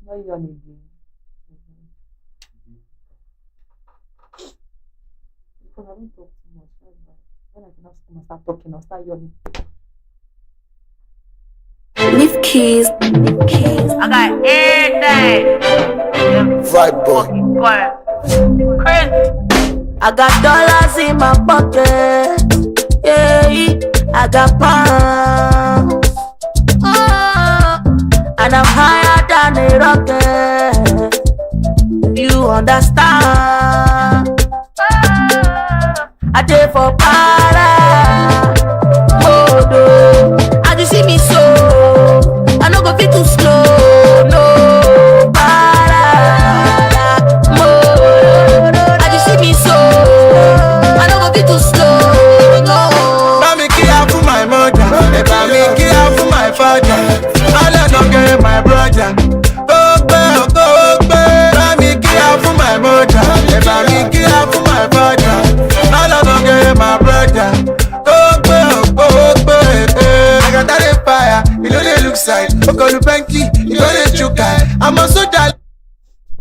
Not yawn again. Because I don't talk too much. That's why. When I cannot start talking, I'll start yawning. Leave keys. Leave keys. I got everything. Vibe boy. Crazy. I got dollars in my pocket. Yeah, I got pounds. Oh, and I'm higher than a rocket. You understand? I did for para. Modo. And you see me so. I no go fit too slow. No. Para. Modo. And you see me so. I no go fit too slow. No. Mami kia for my mother, mami kia for my father. I don't get my brother. Mami kia for my mother, mami kia for my father. I don't get my brother. I got that fire, you know they look side. Okolu Benki, you know they juke. I'm also that.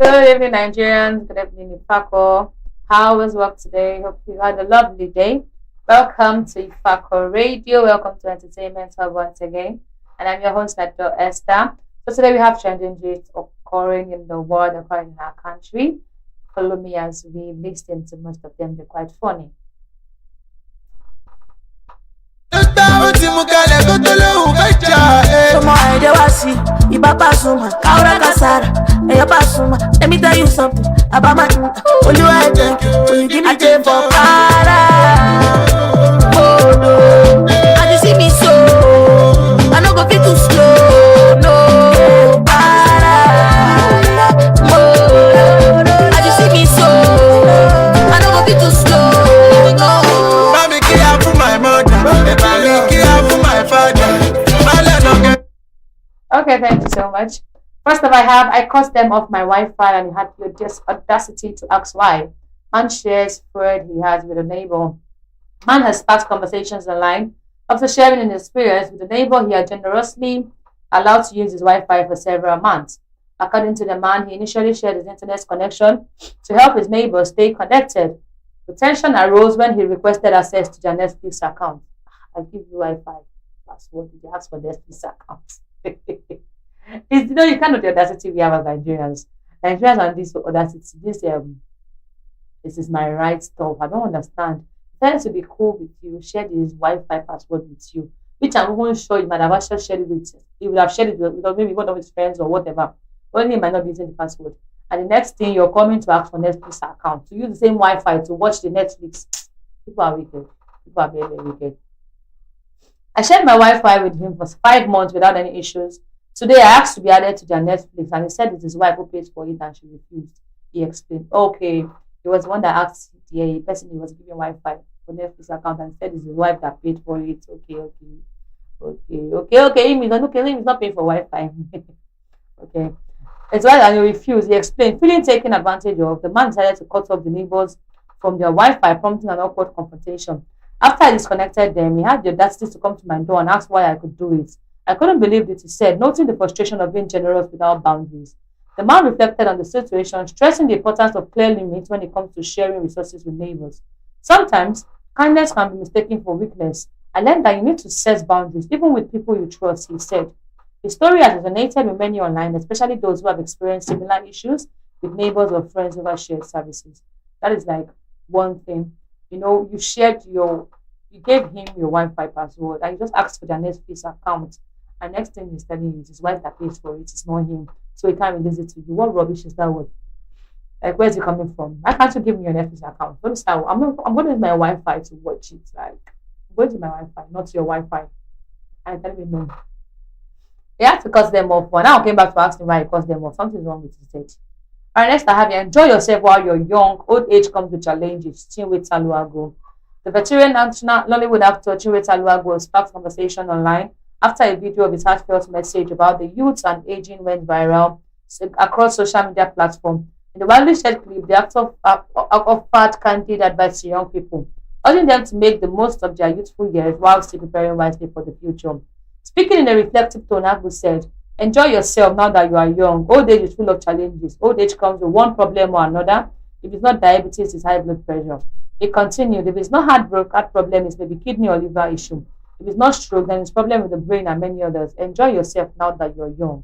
Good evening, Nigerians. Good evening, Ifako. How was work today? Hope you had a lovely day. Welcome to Ifako Radio. Welcome to Entertainment Hub once again. And I'm your host, Dr. Esther. So today we have trending gist occurring in the world, occurring in our country. Follow me as we listen to most of them. They're quite funny. Let me tell you something about my when you are there, when you give me time for para. Oh no, and you see me so, I no go fit too slow. No, para. Oh no, and you see me so, I no go fit too slow. No. Mami kia for my mother, mami kia for my father. Okay, thank you so much. First up, I cut them off my Wi-Fi and he had the audacity to ask why. Man shares thread he has with a neighbor. Man has sparked conversations online. After sharing an experience with a neighbor, he had generously allowed to use his Wi-Fi for several months. According to the man, he initially shared his internet connection to help his neighbor stay connected. The tension arose when he requested access to their Netflix account. I'll give you Wi-Fi password. He asked for Netflix account. It's, you kind of the audacity we have as Nigerians. Nigerians on this audacity. This is my right stuff. I don't understand. It tends to be cool with you, share this Wi-Fi password with you, which I'm even sure you might have actually shared it with. You would have shared it with maybe one of his friends or whatever. Only he might not be using the password. And the next thing you're coming to ask for Netflix account to use the same Wi-Fi to watch the Netflix. People are wicked. People are very, very wicked. I shared my Wi-Fi with him for 5 months without any issues. Today, I asked to be added to their Netflix, and he said it is his wife who pays for it, and she refused. He explained, okay, he was the one that asked the person he was giving Wi-Fi for Netflix account, and said it's his wife that paid for it. Okay. Him is not paying for Wi-Fi. Okay. It's why and he refused. He explained, feeling taken advantage of, the man decided to cut off the neighbors from their Wi-Fi, prompting an awkward confrontation. After I disconnected them, he had the audacity to come to my door and ask why I could do it. I couldn't believe it, he said, noting the frustration of being generous without boundaries. The man reflected on the situation, stressing the importance of clear limits when it comes to sharing resources with neighbors. Sometimes, kindness can be mistaken for weakness. I learned that you need to set boundaries, even with people you trust, he said. His story has resonated with many online, especially those who have experienced similar issues with neighbors or friends over shared services. That is like one thing. You gave him your Wi-Fi password and you just asked for their Netflix account. And next thing he's telling you is his wife that pays for it, it's not him. So he can't release it to you. What rubbish is that word? Like, where's it coming from? Why can't you give me your Netflix account? Don't start. I'm going to use my Wi-Fi to watch it. Like, I'm going to my Wi-Fi, not your Wi-Fi. And tell me no. They had to cut them off. Well, now I came back to ask him why he cut them off. Something's wrong with his head. All right, next I have you. Enjoy yourself while you're young. Old age comes with challenges. Chinwe Taluago. The veteran national Nollywood actor Chinwe Taluago sparked conversation online after a video of his heartfelt message about the youth and aging went viral across social media platforms. In the widely shared clip, the actor offered candid advice to young people, urging them to make the most of their youthful years while still preparing wisely for the future. Speaking in a reflective tone, Agu said, Enjoy yourself now that you are young. Old age is full of challenges. Old age comes with one problem or another. If it's not diabetes, it's high blood pressure. It continued. If it's not heart problem, it's maybe kidney or liver issue. If it's not stroke, then it's problem with the brain and many others. Enjoy yourself now that you're young.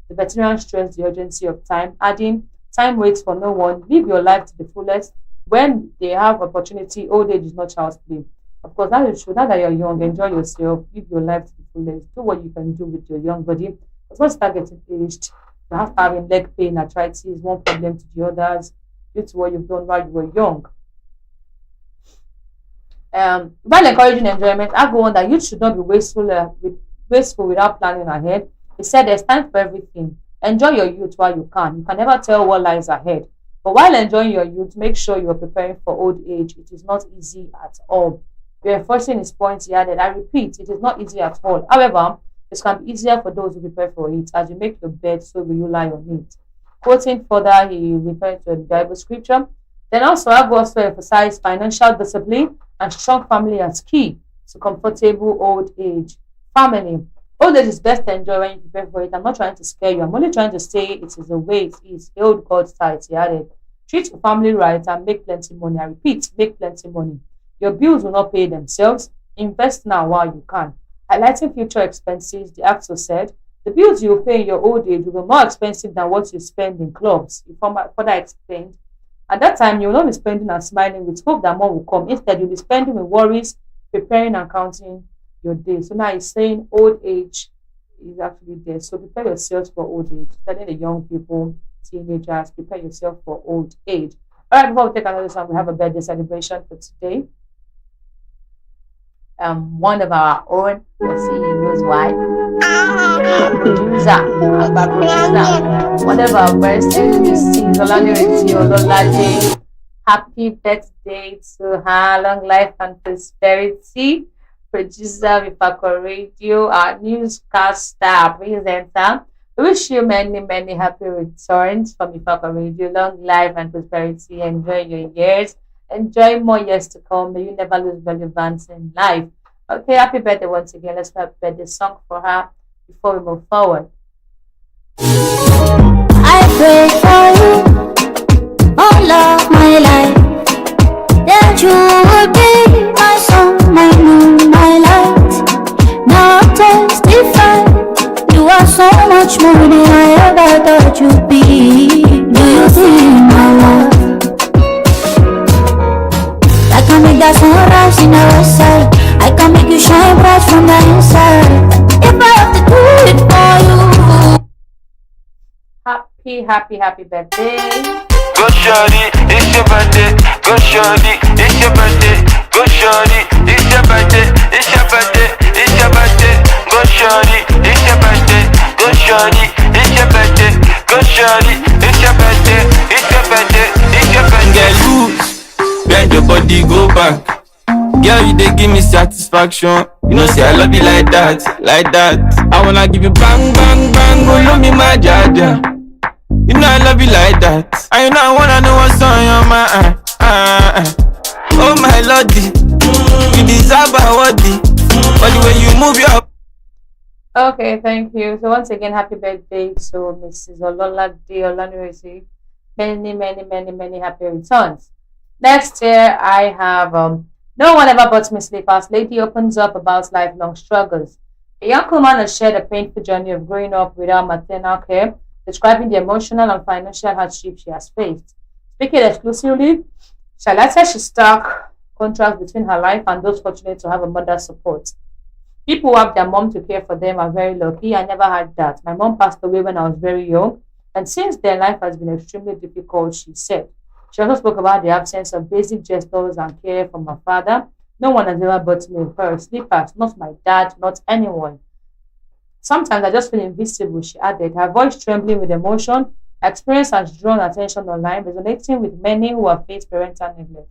The veteran stressed the urgency of time, adding, time waits for no one. Live your life to the fullest. When they have opportunity, old age is not child's play. Of course, that is true. Now that you're young, enjoy yourself, live your life to the fullest. Do what you can do with your young body. Because once you start getting aged, you have to having leg pain, arthritis, one problem to the others, due to what you've done while you were young. While encouraging enjoyment, I go on that youth should not be wasteful without planning ahead. He said there's time for everything. Enjoy your youth while you can. You can never tell what lies ahead. But while enjoying your youth, make sure you are preparing for old age. It is not easy at all. Reinforcing his points, he added, I repeat, it is not easy at all. However, it can be easier for those who prepare for it. As you make your bed, so will you lie on it. Quoting further, he referred to the Bible scripture. Then also, I will also emphasize financial discipline and strong family as key to comfortable old age. Family. Old age is best enjoyed when you prepare for it. I'm not trying to scare you. I'm only trying to say it is the way it is. The old God tight, he added. Treat your family right and make plenty money. I repeat, make plenty money. Your bills will not pay themselves. Invest now while you can. Highlighting future expenses, the actor said, the bills you will pay in your old age will be more expensive than what you spend in clubs. He further explained, at that time, you will not be spending and smiling with hope that more will come. Instead, you'll be spending with worries, preparing and counting your days. So now he's saying old age is actually there. So prepare yourselves for old age. Telling the young people, teenagers, prepare yourself for old age. All right, before we take another song, we have a birthday celebration for today. One of our own, let's see, Rose White, producer, one of our best is Ololade. Happy birthday to her, long life and prosperity. Producer Ifako Radio, our newscaster, presenter. We wish you many, many happy returns from Ifako Radio, long life and prosperity. Enjoy your years. Enjoy more years to come. May you never lose relevance in life. Okay, happy birthday once again. Let's have a birthday song for her before we move forward. I pray for you all of my life, that you will be my sun, my moon, my light. Now I testify, you are so much more than I ever thought you'd be. Do you see my love? I can make that sunrise in our side. I can make you shine bright from the inside. If I have to do it for you. Happy birthday. Go shorty, it's your birthday. Go shorty, it's your birthday. Go shorty, it's your birthday. It's your birthday. It's your birthday. Go shorty, it's your birthday. Go shorty, it's your birthday. Go shorty, it's your birthday. It's your birthday. It's your birthday. Get loose, bend your body, go back. Girl, you dey give me satisfaction. You know, say I love you like that, like that. I wanna give you bang, bang, bang. Oh, love me, my jaja. You know I love you like that. And you know I wanna know what's on your mind. Oh my lordy, you deserve a worthy. But the way you move your. Okay, thank you. So once again, happy birthday to Mrs. Ololade Olanuesi. Many happy returns. Next year, I have no one ever bought me slippers. Lady opens up about lifelong struggles. A young woman has shared a painful journey of growing up without maternal care, describing the emotional and financial hardship she has faced. Speaking exclusively, Charlotte says she stuck contrast between her life and those fortunate to have a mother's support. People who have their mom to care for them are very lucky. I never had that. My mom passed away when I was very young, and since then, life has been extremely difficult, she said. She also spoke about the absence of basic gestures and care from her father. No one has ever bought me a pair of slippers, not my dad, not anyone. Sometimes I just feel invisible, she added, her voice trembling with emotion. Her experience has drawn attention online, resonating with many who have faced parental neglect.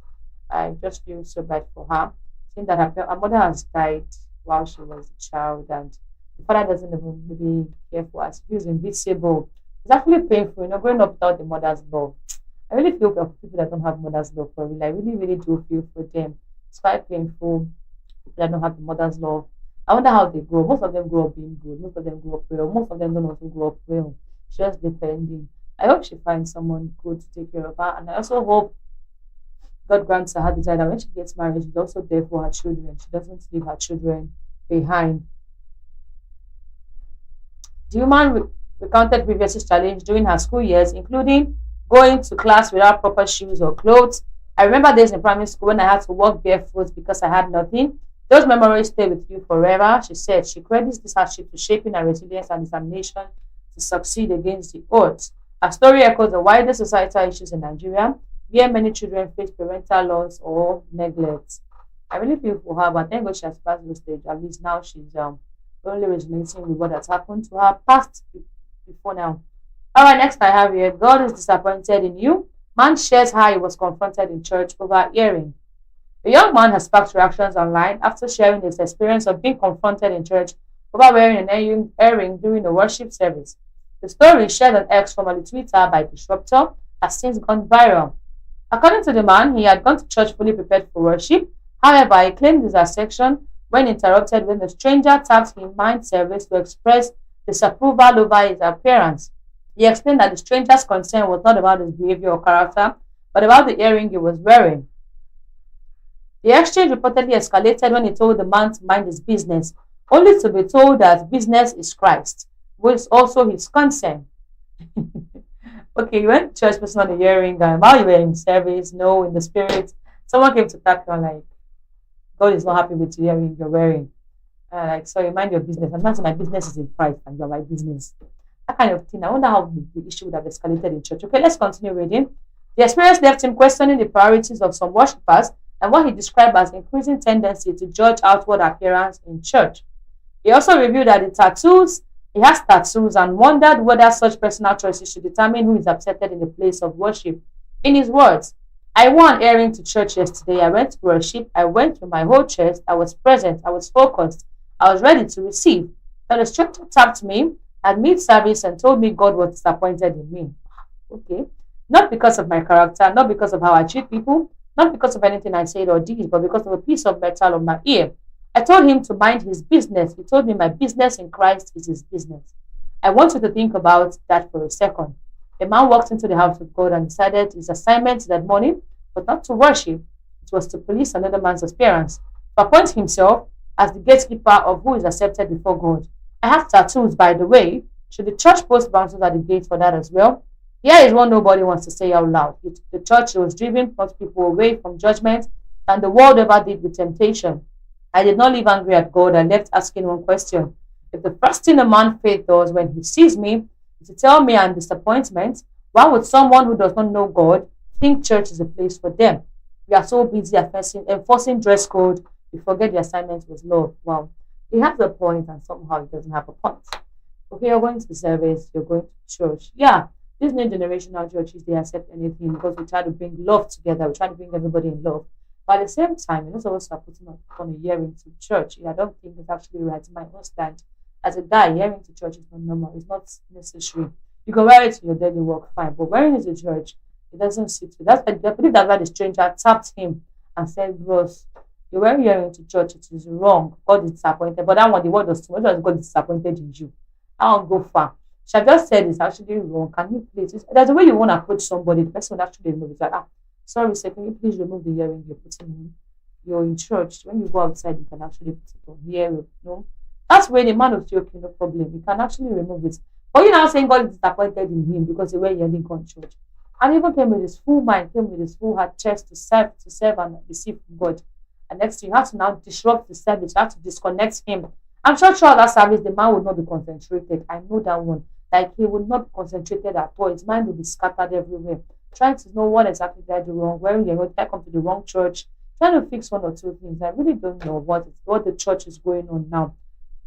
I just feel so bad for her, seeing that her mother has died while she was a child, and the father doesn't even maybe care for her. She feels invisible. It's actually painful, growing up without the mother's love. I really feel for people that don't have mother's love for real. I really do feel for them. It's quite painful. People that don't have the mother's love. I wonder how they grow. Most of them grow up being good. Most of them grow up well. Most of them don't also grow up well. Just depending. I hope she finds someone good to take care of her. And I also hope God grants her desire that when she gets married, she's also there for her children. She doesn't leave her children behind. The woman recounted previous challenges during her school years, including going to class without proper shoes or clothes. I remember days in primary school when I had to walk barefoot because I had nothing. Those memories stay with you forever, she said. She credits this hardship to shaping her resilience and determination to succeed against the odds. Her story echoes the wider societal issues in Nigeria, where many children face parental loss or neglect. I really feel for her, but thank God she has passed the stage. At least now she's only resonating with what has happened to her past before now. All right, next I have here, God is disappointed in you. Man shares how he was confronted in church over earring. A young man has sparked reactions online after sharing his experience of being confronted in church over wearing an earring during a worship service. The story, shared on X, formerly Twitter, by Disruptor, has since gone viral. According to the man, he had gone to church fully prepared for worship. However, he claimed dissatisfaction when interrupted when the stranger tapped him mind-service to express disapproval over his appearance. He explained that the stranger's concern was not about his behavior or character, but about the earring he was wearing. The exchange reportedly escalated when he told the man to mind his business, only to be told that business is Christ, which is also his concern. Okay, you went to church person on the earring, while you were in service, no, in the spirit, someone came to tap you on like, God is not happy with the earring you're wearing. Like, sorry, mind your business. I'm not saying my business is in Christ and you're my business. That kind of thing. I wonder how the issue would have escalated in church. Okay, let's continue reading. The experience left him questioning the priorities of some worshippers and what he described as increasing tendency to judge outward appearance in church. He also reviewed that he has tattoos and wondered whether such personal choices should determine who is accepted in the place of worship. In his words, I wore an earring to church yesterday. I went to worship. I went with my whole chest. I was present. I was focused. I was ready to receive. Then the stranger tapped me at mid-service and told me God was disappointed in me. Okay. Not because of my character, not because of how I treat people, not because of anything I said or did, but because of a piece of metal on my ear. I told him to mind his business. He told me my business in Christ is his business. I want you to think about that for a second. A man walked into the house of God and decided his assignment that morning was not to worship, it was to police another man's appearance, to appoint himself as the gatekeeper of who is accepted before God. I have tattoos, by the way. Should the church post bouncers at the gate for that as well? Here is what nobody wants to say out loud. The church was driven most people away from judgment than the world ever did with temptation. I did not leave angry at God. I left asking one question. If the first thing a man faith does when he sees me is to tell me I'm disappointment, why would someone who does not know God think church is a place for them? We are so busy enforcing dress code, we forget the assignment was love. Wow. He has a point and somehow he doesn't have a point. Okay, you're going to the service, you're going to church. Yeah, these new generational churches, they accept anything because we try to bring love together. We try to bring everybody in love. But at the same time, you're not supposed to putting on a earring to church. I don't think it's actually right. In my own stand, as a guy, earring to church is not normal. It's not necessary. You can wear it to your daily work, fine. But wearing it to church, it doesn't sit with. I believe that's why the stranger tapped him and said, "Bros, you're wearing earring to church. It is wrong. God is disappointed." But that one, the word was too much. God is disappointed in you. I won't go far. She have just said it's actually wrong. Can you please? There's a way you want to approach somebody. The person will actually move it. Like, sorry, sir, can you please remove the earring you're putting on? You're in church. When you go outside, you can actually put it on here. You know? That's when the man will say, okay, no problem. You can actually remove it. But you're now saying God is disappointed in him because he wear earring on church. And even came with his full mind, came with his full heart, chest to serve and receive from God. And next thing, you have to now disrupt the service. You have to disconnect him. I'm sure throughout that service, the man would not be concentrated. I know that one. Like, he would not be concentrated at all. His mind will be scattered everywhere. Trying to know what exactly did I do wrong, where you're going to come to the wrong church, trying to fix one or two things. I really don't know what the church is going on now.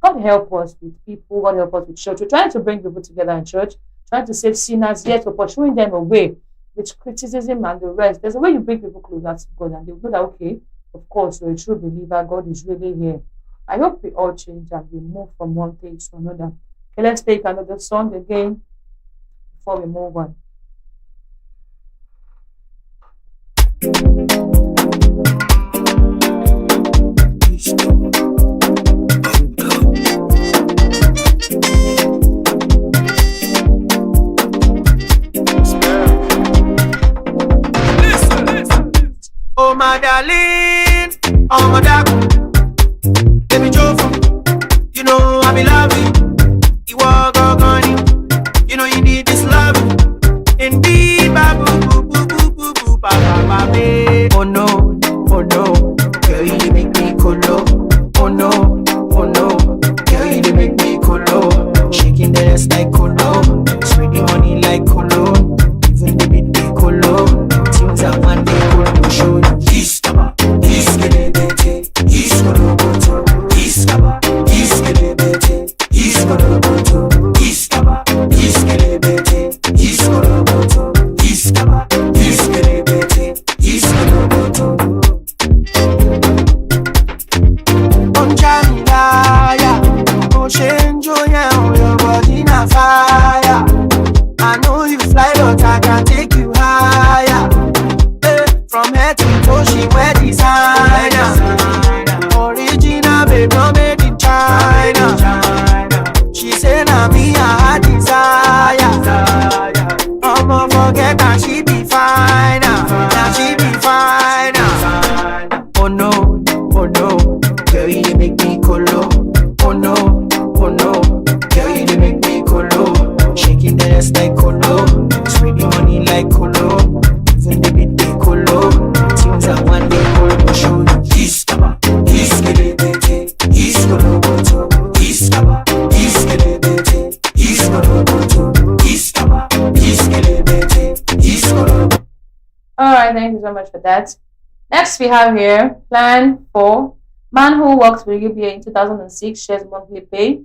God help us with people, God help us with church. We're trying to bring people together in church, trying to save sinners, yet we're pursuing them away with criticism and the rest. There's a way you bring people closer to God and they know that, okay, of course, you're a true believer, God is really here. I hope we all change and we move from one thing to another. Okay, let's take another song again before we move on. my darling, oh my darling, baby Joe, you know I be loving. You walk on it, you know you need this love. Indeed, babu, boo, boo, boo, boo, boo, ba, ba, ba, babe. Oh no, girl, you dey make me colo. Oh no, girl, you dey make me colo. Shaking the ass like colo, spreading money like colo. Even the beat they colo. Things I want they colo show. Iskaba, iskelebete, iskoloboto. Iskaba, iskelebete, iskoloboto. Iskaba, iskelebete, iskoloboto. Iskaba, iskelebete, iskoloboto. Your body na fire. I know you fly, but I can take you higher. From head to toe, she wear designer. Original, babe, no made in China. She say na me I desire. I'ma forget that she be fine. Now she be fine. Oh no, girl, you make me colo. Oh no, girl, you make me colo. Shaking the ass like colo, spreading money like colo. Even the beat they colo. Things I want they colo show. Iskaba, iskelebete, iskoloboto. Iskaba, iskelebete, iskoloboto. Iskaba, iskelebete, iskoloboto. Alright, thank you so much for that. Next we have here plan 4. Man who works for UBA in 2006 shares monthly pay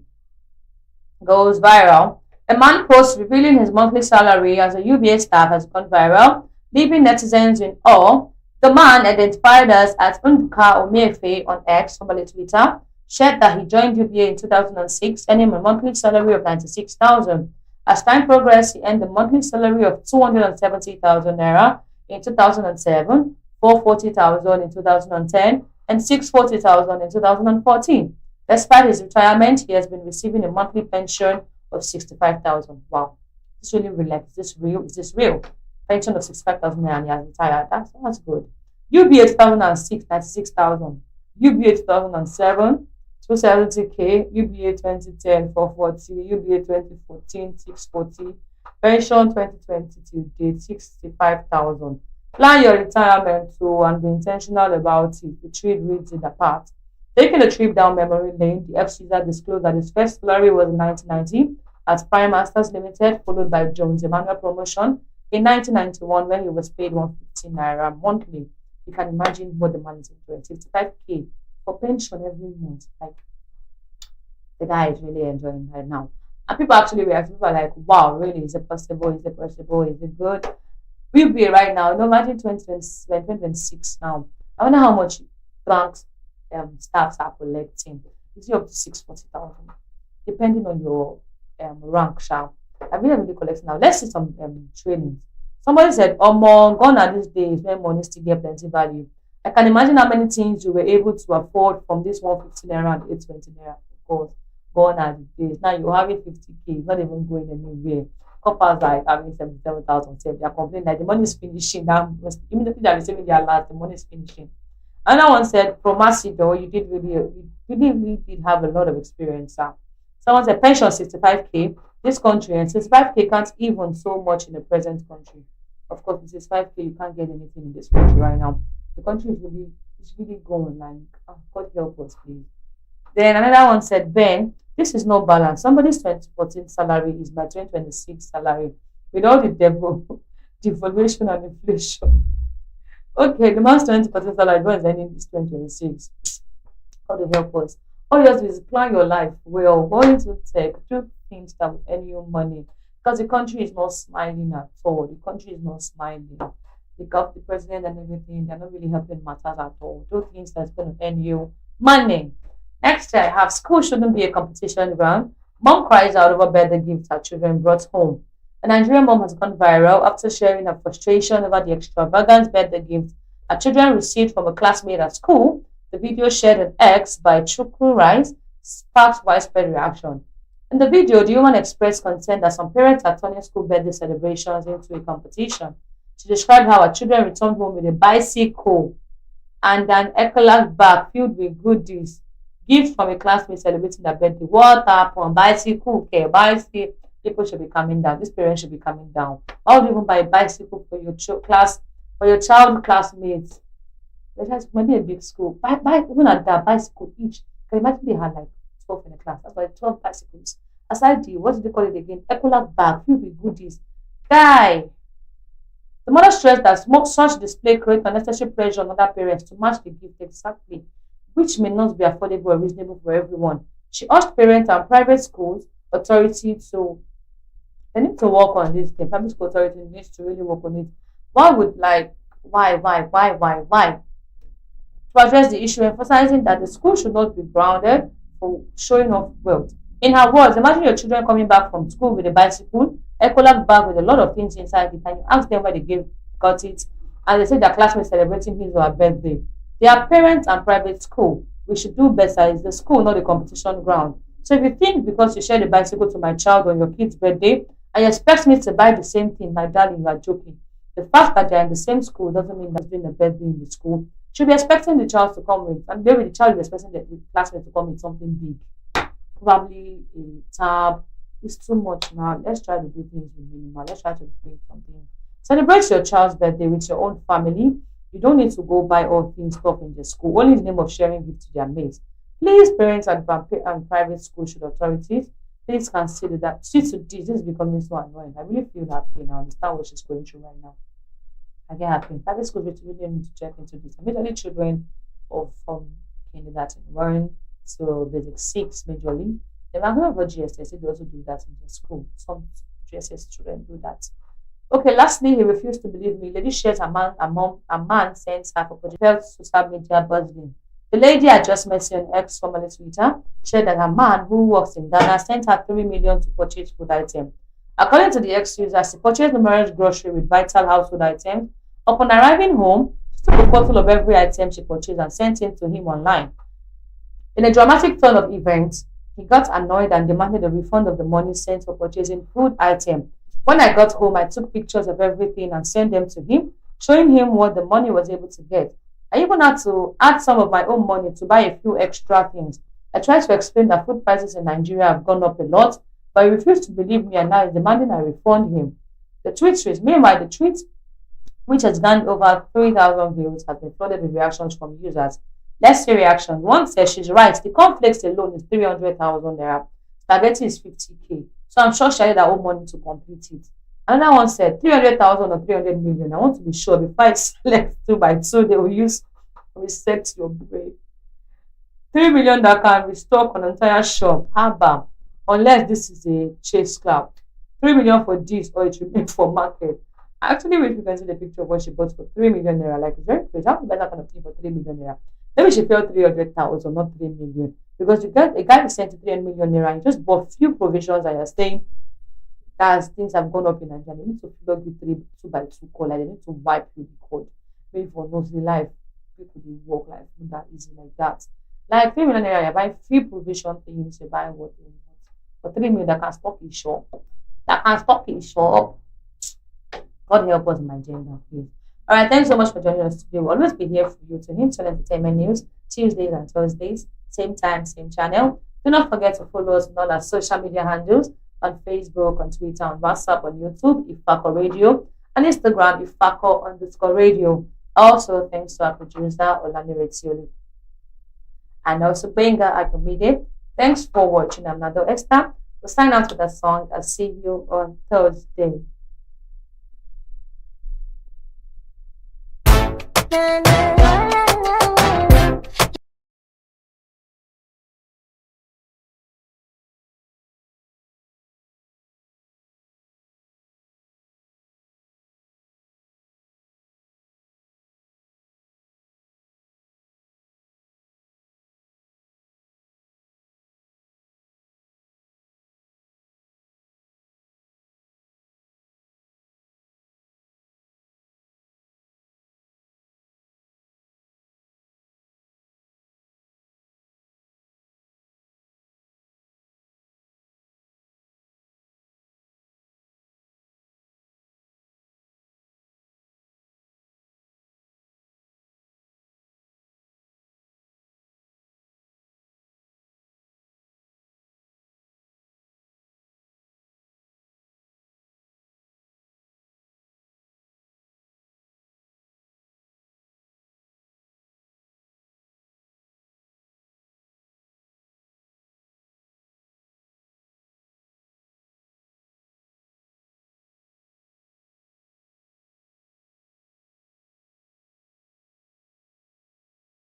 goes viral. A man post revealing his monthly salary as a UBA staff has gone viral, leaving netizens in awe. The man, identified as at Unduka Omefe on X, formerly Twitter, shared that he joined UBA in 2006, earning a monthly salary of 96,000. As time progressed, he earned a monthly salary of 270,000 naira in 2007, 440,000 in 2010, and 640,000 in 2014. Despite his retirement, he has been receiving a monthly pension of 65,000. Wow, this really relaxed. Is this real? Is this real? Pension of 65,000 and he has retired. That's good. UBA 2006, 96,000. UBA 2007, 270k. UBA 2010, 440. UBA 2014, 640. Pension 2020 to date, 65,000. Plan your retirement too and be intentional about it. The trade reads in the part. Taking a trip down memory lane, the FCZ disclosed that his first salary was in 1990 at Prime Masters Limited, followed by Jones Emmanuel Promotion in 1991, where he was paid 150 naira monthly. You can imagine what the man is doing. 55k for pension every month. Like, the guy is really enjoying right now. And people actually react. People are like, wow, really? Is it possible? Is it possible? Is it good? We'll be right now. No, imagine 2026 now. I wonder how much banks staffs are collecting. Is it up to 640,000? Depending on your rank, shall I really collecting now. Let's see some trainings. Somebody said, oh, more gone are these days when money still get plenty value. I can imagine how many things you were able to afford from this 150 naira and 820 naira. Of course, gone are the days. Now you're having 50k, not even going anywhere. Couples like having 77,000. They are complaining that the money is finishing. Now, immediately they are receiving their last, the money is finishing. Another one said, from Macedo, you really did have a lot of experience. Someone said, pension 65k. This country, and 65k can't even so much in the present country. Of course, with 65k, you can't get anything in this country right now. The country is really going like, oh, God help us, please. Then another one said, Ben, this is no balance. Somebody's 2014 salary is my 2026 salary. With all the devaluation and inflation. Okay, the man's 20% salary, what is ending this 2026? God to help us. All you have to do is plan your life well. Go into tech, do things that will earn you money. Because the country is not smiling at all. The country is not smiling. The president and everything, they're not really helping matters at all. Do things that's going to earn you money. Next, I have school shouldn't be a competition ground. Mom cries out over birthday gifts her children brought home. A Nigerian mom has gone viral after sharing her frustration over the extravagant birthday gifts her children received from a classmate at school. The video shared on X by Chukwu Rice sparked widespread reaction. In the video, the woman expressed concern that some parents are turning school birthday celebrations into a competition. She described how her children returned home with a bicycle and an Ecolag bag filled with goodies, gifts from a classmate celebrating their birthday. What happened? Bicycle, okay, bicycle. People should be coming down. These parents should be coming down. Why would you even buy a bicycle for your class, for your child classmates? Maybe a big school. Buy even at that bicycle each. Can you imagine they had like 12 in the class? That's like 12 bicycles. Aside the, what do they call it again? Ecolag bag filled with goodies. Guy, the mother stressed that such display creates unnecessary pressure on other parents to match the gift exactly, which may not be affordable or reasonable for everyone. She urged parents and private schools authority to they need to work on this. The private school authority needs to really work on it. Why would like why? To address the issue, emphasizing that the school should not be grounded for showing off wealth. In her words, imagine your children coming back from school with a bicycle, Ecolag bag with a lot of things inside it, and you ask them where they got it, and they say their classmates celebrating his or her birthday. They are parents and private school. We should do better. It's the school, not the competition ground. So if you think because you share the bicycle to my child on your kid's birthday, and you expect me to buy the same thing, my darling, you are joking. The fact that they're in the same school doesn't mean that doing a birthday in the school. Should be expecting the child to come with, and maybe the child will be expecting the classmate to come with something big, probably a tab. It's too much now. Let's try to do things with minimal. Let's try to bring something. Celebrate your child's birthday with your own family. You don't need to go buy all things stuff in the school, only in the name of sharing gifts to their mates. Please, parents and private school should authorities please consider that. See to this is becoming so annoying. I really feel that pain. I understand what she's going through right now. I get happy. Private schools really need to check into this. Majorly children of kindergarten one to basic six majorly. They are going over GSS. They also do that in the school. Some GSS children do that. Okay, lastly, he refused to believe me. Lady shares a man sends her for felt social media buzzing. The lady I just mentioned on X, formerly Twitter, shared that a man who works in Ghana sent her 3 million to purchase food items. According to the X user, she purchased numerous grocery with vital household items. Upon arriving home, she took a photo of every item she purchased and sent it to him online. In a dramatic turn of events, he got annoyed and demanded a refund of the money sent for purchasing food items. When I got home, I took pictures of everything and sent them to him, showing him what the money was able to get. I even had to add some of my own money to buy a few extra things. I tried to explain that food prices in Nigeria have gone up a lot, but he refused to believe me and now is demanding I refund him. The tweet is, meanwhile, the tweet, which has gained over 3,000 views, has been flooded with reactions from users. Let's see reactions. One says she's right. The conflicts alone is 300,000 naira. Spaghetti is 50k. So I'm sure she had her own money to complete it. Another one said 300,000 or 300 million. I want to be sure before I select 2 by 2, they will use reset your brain. 3 million that can restock an entire shop. Haba. Unless this is a chase club. 3 million for this or it will be for market. I actually wish we can see the picture of what she bought for 3 million naira. Like, it's very crazy. How to buy that kind of thing for 3 million naira? Maybe she felt 300,000, not 3 million. Because you get a guy who sent 3 million naira and just bought few provisions and you're saying that things have gone up in Nigeria. They need to plug you 2 by 2 call. Like, they need to wipe you the code. Maybe for nosy life, people they work like that easy like that. Like 3 million naira, you buy free provision things, you buy what you want. For 3 million, that can stock his shop. That can stock his shop. God help us in my gender, please. All right, thanks so much for joining us today. We'll always be here for you to hint on entertainment news, Tuesdays and Thursdays, same time, same channel. Do not forget to follow us on all our social media handles on Facebook, on Twitter, on WhatsApp, on YouTube, Ifako Radio, and Instagram, Ifako_radio. Also, thanks to our producer, Olani Retioli, and also Benga Agomide. Thanks for watching. I'm Nado Esther. We'll sign out with a song. I'll see you on Thursday. Na, na,